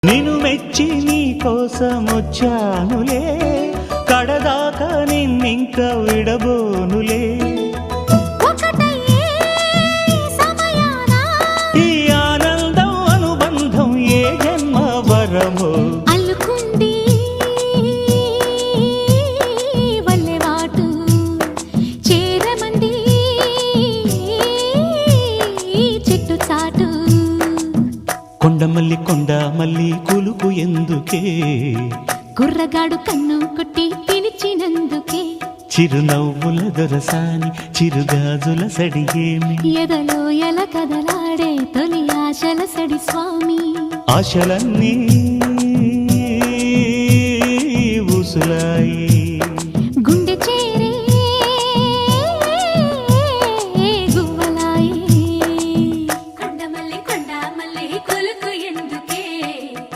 నిన్ను మెచ్చి నీ కోసం వచ్చానులే, కడదాకా నిన్నింక విడబోనులే. ఈ ఆనందం అనుబంధం ఏ జన్మ వరమో అల్లుకుంది వల్లెవాటు చేరమంది చెట్టు చాటు. కొండ మల్లి కులుకు ఎందుకే, కుర్రగాడు కన్ను కొట్టి పిలిచినందుకే. చిరునవ్వుల దొరసాని చిరుగాజుల సడిగేమి, ఎదలో ఎల కదలాడే తొలి ఆశల సడి స్వామి. ఆశలన్నీ ఊసులా